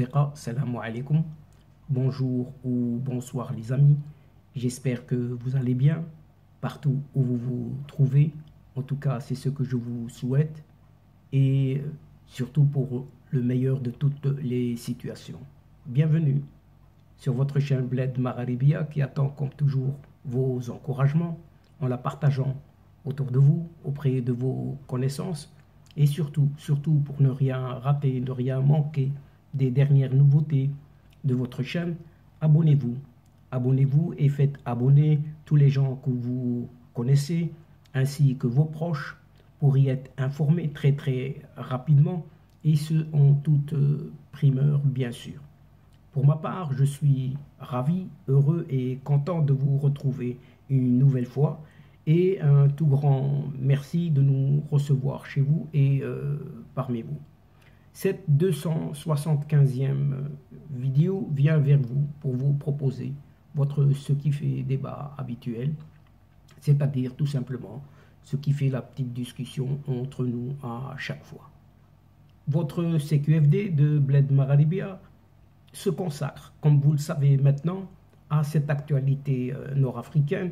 الأصدقاء السلام عليكم. Bonjour ou bonsoir les amis. J'espère que vous allez bien partout où vous vous trouvez. En tout cas, c'est ce que je vous souhaite. Et surtout pour le meilleur de toutes les situations. Bienvenue sur votre chaîne Bled Magharibia qui attend comme toujours vos encouragements en la partageant autour de vous, auprès de vos connaissances. Et surtout pour ne rien rater, ne rien manquer des dernières nouveautés de votre chaîne, abonnez-vous. Abonnez-vous et faites abonner tous les gens que vous connaissez, ainsi que vos proches, pour y être informés très rapidement, et ce en toute primeur bien sûr. Pour ma part, je suis ravi, heureux et content de vous retrouver une nouvelle fois. Et un tout grand merci de nous recevoir chez vous et parmi vous. Cette 275e vidéo vient vers vous pour vous proposer votre ce qui fait débat habituel, c'est-à-dire tout simplement ce qui fait la petite discussion entre nous à chaque fois. Votre CQFD de Bled Magharibia se consacre, comme vous le savez maintenant, à cette actualité nord-africaine,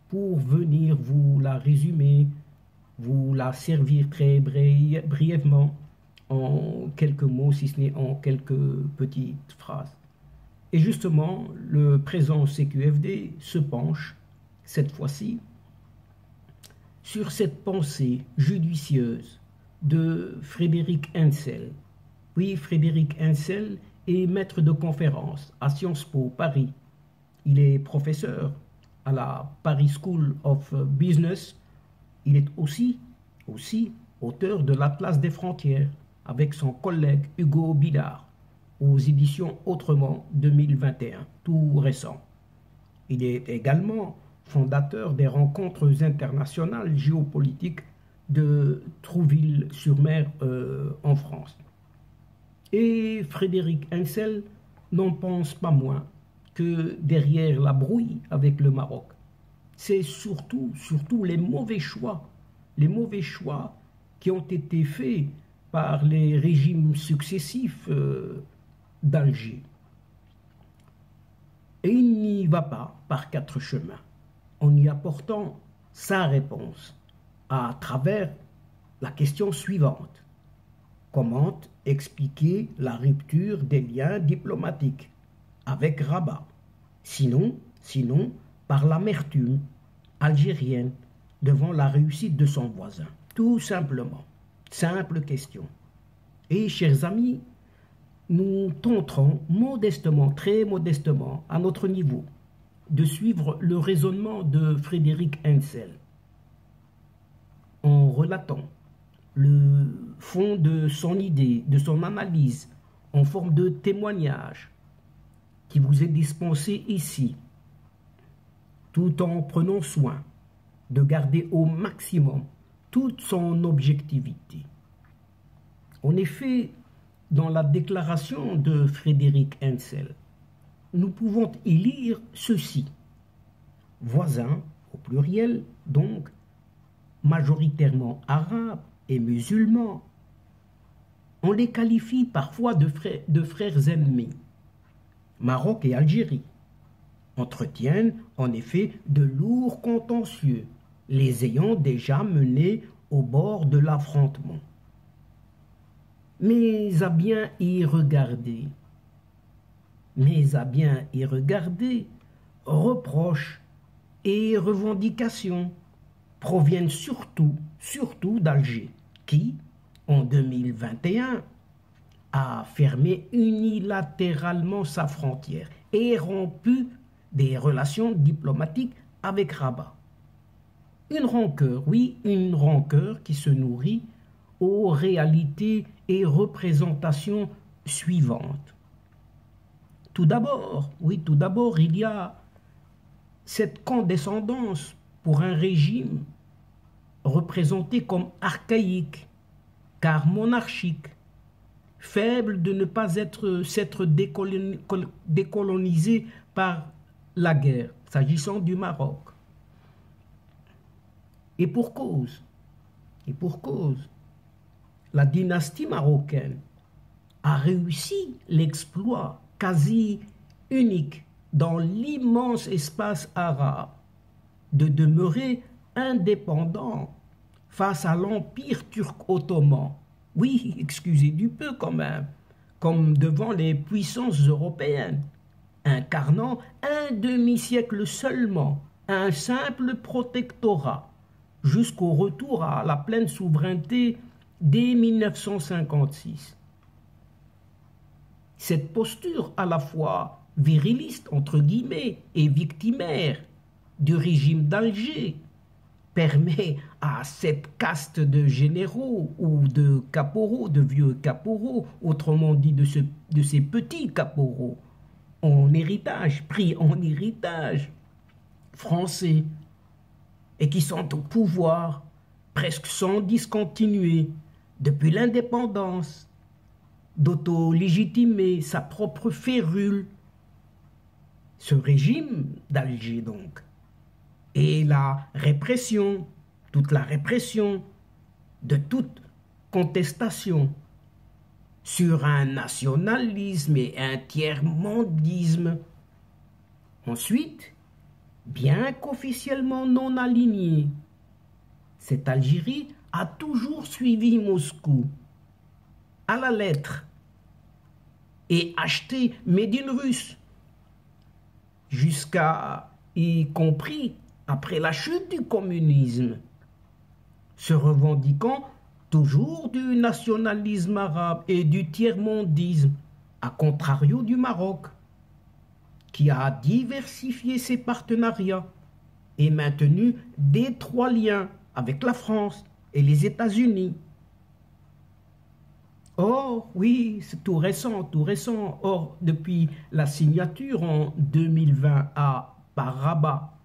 pour venir vous la résumer, vous la servir très brièvement en quelques mots, si ce n'est en quelques petites phrases. Et justement, le présent CQFD se penche, cette fois-ci, sur cette pensée judicieuse de Frédéric Hensel. Oui, Frédéric Hensel est maître de conférence à Sciences Po Paris. Il est professeur à la Paris School of Business. Il est aussi auteur de l'Atlas des frontières avec son collègue Hugo Bidard aux éditions Autrement 2021, tout récent. Il est également fondateur des rencontres internationales géopolitiques de Trouville-sur-Mer en France. Et Frédéric Hensel n'en pense pas moins que derrière la brouille avec le Maroc, c'est surtout les mauvais choix qui ont été faits par les régimes successifs d'Alger. Et il n'y va pas par quatre chemins, en y apportant sa réponse à travers la question suivante. Comment expliquer la rupture des liens diplomatiques avec Rabat, sinon par l'amertume algérienne devant la réussite de son voisin. Tout simplement. Simple question. Et chers amis, nous tenterons modestement, très modestement, à notre niveau, de suivre le raisonnement de Frédéric Hensel en relatant le fond de son idée, de son analyse, en forme de témoignage qui vous est dispensé ici, tout en prenant soin de garder au maximum toute son objectivité. En effet, dans la déclaration de Frédéric Hensel, nous pouvons y lire ceci. Voisins, au pluriel, donc, majoritairement arabes et musulmans, on les qualifie parfois de frères ennemis. Maroc et Algérie entretiennent en effet de lourds contentieux, les ayant déjà menés au bord de l'affrontement. Mais à bien y regarder, reproches et revendications proviennent surtout d'Alger, qui, en 2021, a fermé unilatéralement sa frontière et rompu des relations diplomatiques avec Rabat. Une rancœur, oui, une rancœur qui se nourrit aux réalités et représentations suivantes. Tout d'abord, il y a cette condescendance pour un régime représenté comme archaïque, car monarchique, faible de ne pas s'être décolonisé par la guerre, s'agissant du Maroc. Et pour cause, la dynastie marocaine a réussi l'exploit quasi unique dans l'immense espace arabe de demeurer indépendant face à l'empire turc ottoman. Oui, excusez du peu quand même, comme devant les puissances européennes, incarnant un demi-siècle seulement, un simple protectorat, jusqu'au retour à la pleine souveraineté dès 1956. Cette posture à la fois viriliste, entre guillemets, et victimaire du régime d'Alger permet à cette caste de généraux ou de caporaux, de vieux caporaux, autrement dit de ces petits caporaux, en héritage, pris en héritage français, et qui sont au pouvoir presque sans discontinuer depuis l'indépendance, d'auto-légitimer sa propre férule, ce régime d'Alger donc, et la répression, toute la répression de toute contestation sur un nationalisme et un tiers-mondisme. Ensuite, bien qu'officiellement non alignée, cette Algérie a toujours suivi Moscou à la lettre et acheté Made in Russe, jusqu'à y compris après la chute du communisme, se revendiquant toujours du nationalisme arabe et du tiers-mondisme, à contrario du Maroc, qui a diversifié ses partenariats et maintenu d'étroits liens avec la France et les États-Unis. Or, oui, c'est tout récent, tout récent. Or, depuis la signature en 2020 par Rabat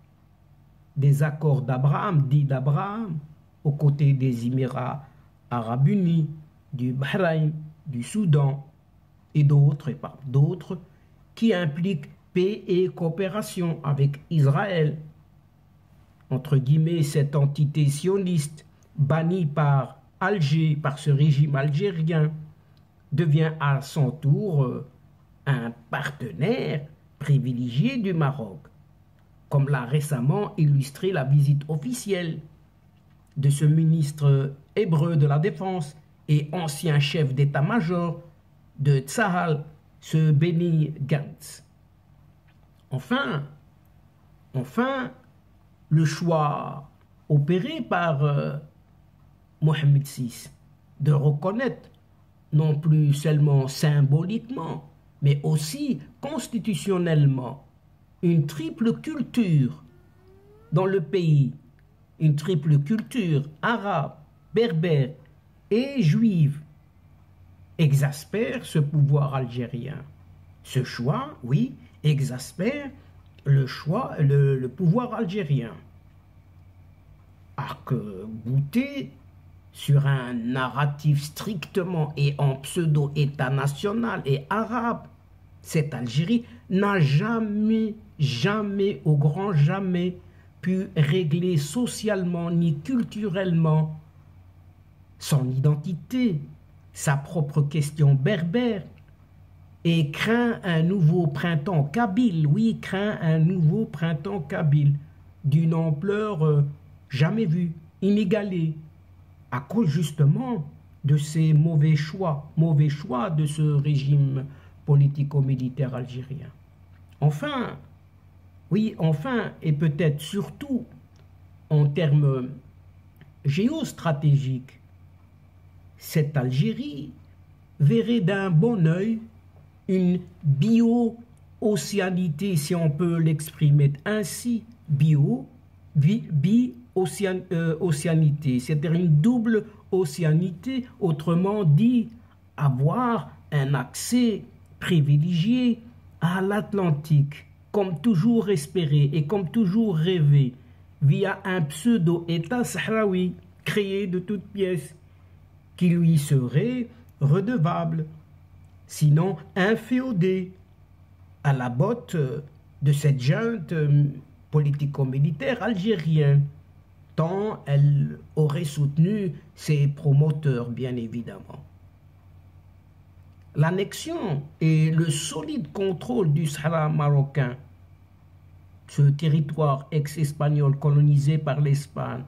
des accords d'Abraham, dits d'Abraham, aux côtés des Émirats arabes unis, du Bahreïn, du Soudan et d'autres, qui impliquent paix et coopération avec Israël. Entre guillemets, cette entité sioniste, bannie par Alger, par ce régime algérien, devient à son tour un partenaire privilégié du Maroc, comme l'a récemment illustré la visite officielle de ce ministre hébreu de la Défense et ancien chef d'état-major de Tsahal, ce Benny Gantz. Enfin, le choix opéré par Mohamed VI de reconnaître non plus seulement symboliquement, mais aussi constitutionnellement, une triple culture dans le pays, une triple culture arabe, berbère et juive, exaspère ce pouvoir algérien. Ce choix, oui, exaspère le pouvoir algérien. Arc-bouté sur un narratif strictement et en pseudo-État national et arabe, cette Algérie n'a jamais, au grand jamais, pu régler socialement ni culturellement son identité, sa propre question berbère, et craint un nouveau printemps kabyle, oui, craint un nouveau printemps kabyle, d'une ampleur jamais vue, inégalée, à cause justement de ces mauvais choix de ce régime politico-militaire algérien. Enfin, oui, enfin, et peut-être surtout en termes géostratégiques, cette Algérie verrait d'un bon œil une bio-océanité, si on peut l'exprimer ainsi, océanité, c'est-à-dire une double océanité, autrement dit, avoir un accès privilégié à l'Atlantique, comme toujours espéré et comme toujours rêvé, via un pseudo-État sahraoui créé de toutes pièces, qui lui serait redevable, sinon inféodé, à la botte de cette junte politico-militaire algérienne, tant elle aurait soutenu ses promoteurs, bien évidemment. l'annexion et le solide contrôle du Sahara marocain, ce territoire ex-espagnol colonisé par l'Espagne.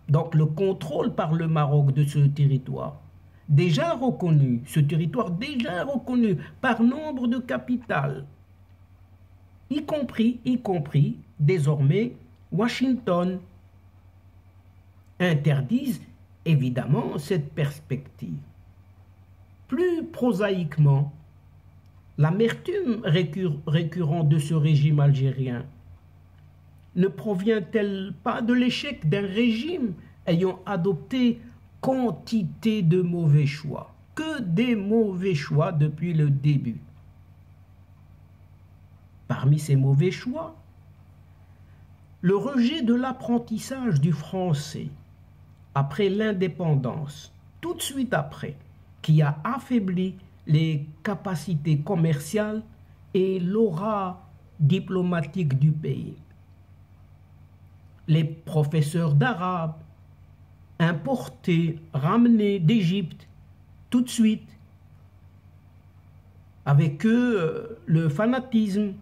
Donc le contrôle par le Maroc de ce territoire, déjà reconnu, ce territoire déjà reconnu par nombre de capitales, y compris désormais Washington, interdisent évidemment cette perspective. Plus prosaïquement, l'amertume récurrente de ce régime algérien ne provient-elle pas de l'échec d'un régime ayant adopté quantité de mauvais choix, que des mauvais choix depuis le début? Parmi ces mauvais choix, le rejet de l'apprentissage du français après l'indépendance, tout de suite après, qui a affaibli les capacités commerciales et l'aura diplomatique du pays. Les professeurs d'arabe importés, ramenés d'Égypte, tout de suite, avec eux le fanatisme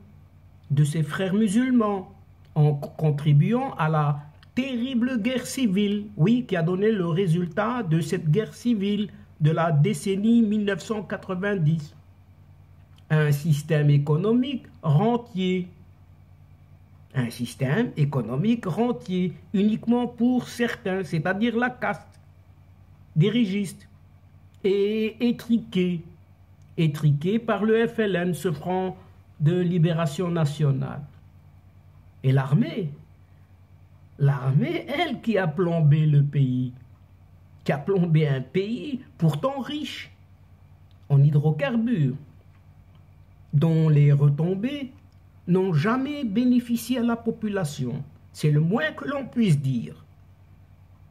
de ses frères musulmans, en contribuant à la terrible guerre civile, oui, qui a donné le résultat de cette guerre civile de la décennie 1990. Un système économique rentier. Un système économique rentier uniquement pour certains, c'est-à-dire la caste dirigiste, et étriqué par le FLN, ce Front de Libération Nationale. Et l'armée, elle qui a plombé le pays, qui a plombé un pays pourtant riche en hydrocarbures, dont les retombées n'ont jamais bénéficié à la population. C'est le moins que l'on puisse dire.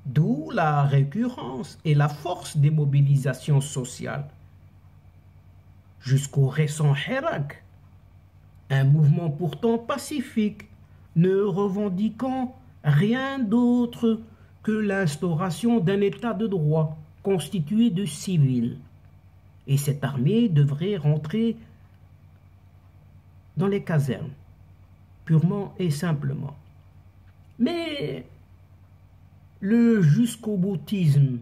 D'où la récurrence et la force des mobilisations sociales. Jusqu'au récent Hirak, un mouvement pourtant pacifique, ne revendiquant rien d'autre que l'instauration d'un état de droit constitué de civils. Et cette armée devrait rentrer dans les casernes, purement et simplement. Mais le jusqu'au-boutisme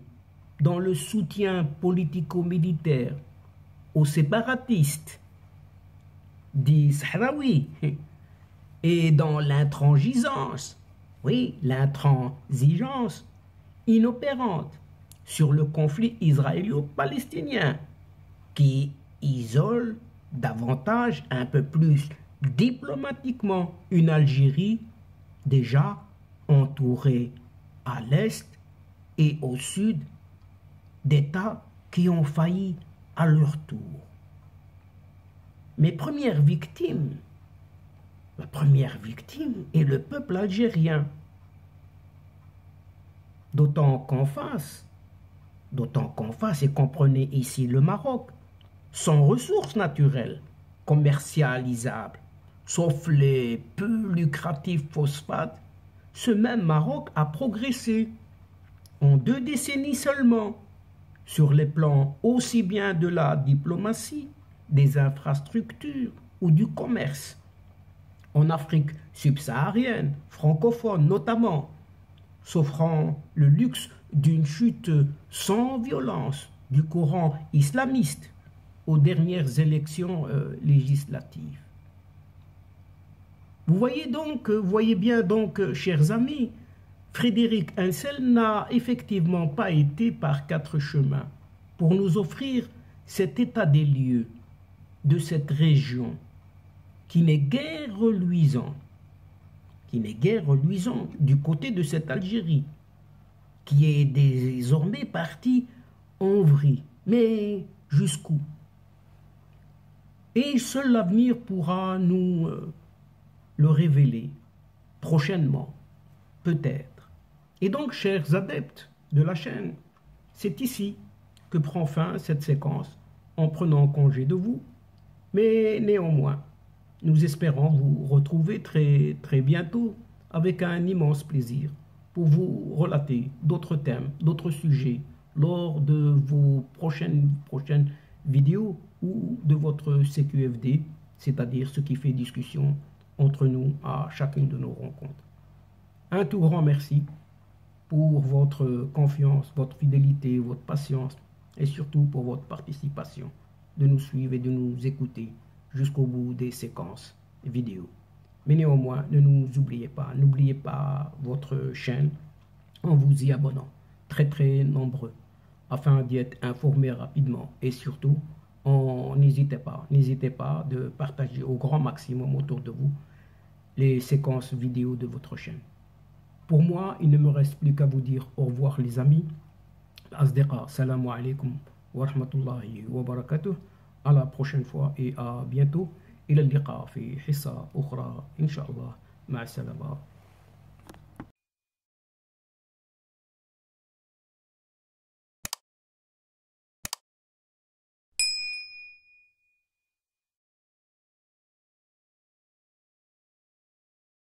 dans le soutien politico-militaire aux séparatistes dits sahraouis et dans l'intransigeance, oui, l'intransigeance inopérante sur le conflit israélo-palestinien qui isole davantage, un peu plus diplomatiquement, une Algérie déjà entourée à l'est et au sud d'États qui ont failli à leur tour. Mes premières victimes, la première victime est le peuple algérien. D'autant qu'en face, et comprenez ici le Maroc, sans ressources naturelles commercialisables, sauf les peu lucratifs phosphates, ce même Maroc a progressé en 2 décennies seulement sur les plans aussi bien de la diplomatie, des infrastructures ou du commerce. En Afrique subsaharienne, francophone notamment, s'offrant le luxe d'une chute sans violence du courant islamiste aux dernières élections législatives. Voyez bien donc, chers amis, Frédéric Hencel n'a effectivement pas été par 4 chemins pour nous offrir cet état des lieux de cette région qui n'est guère reluisant, du côté de cette Algérie, qui est désormais partie en vrille. Mais jusqu'où? Et seul l'avenir pourra nous le révéler, prochainement, peut-être. Et donc, chers adeptes de la chaîne, c'est ici que prend fin cette séquence, en prenant congé de vous, mais néanmoins, nous espérons vous retrouver très, très bientôt avec un immense plaisir pour vous relater d'autres thèmes, d'autres sujets lors de vos prochaines vidéo ou de votre CQFD, c'est-à-dire ce qui fait discussion entre nous à chacune de nos rencontres. Un tout grand merci pour votre confiance, votre fidélité, votre patience et surtout pour votre participation, de nous suivre et de nous écouter jusqu'au bout des séquences vidéo. Mais néanmoins, ne nous oubliez pas, n'oubliez pas votre chaîne en vous y abonnant, très nombreux, afin d'y être informé rapidement et surtout, n'hésitez pas de partager au grand maximum autour de vous les séquences vidéo de votre chaîne. Pour moi, il ne me reste plus qu'à vous dire au revoir les amis. Asdeqa, salamu alaikum wa rahmatullahi wa barakatuh. À la prochaine fois et à bientôt. إلى اللقاء في حصة أخرى إن شاء الله. مع السلامة.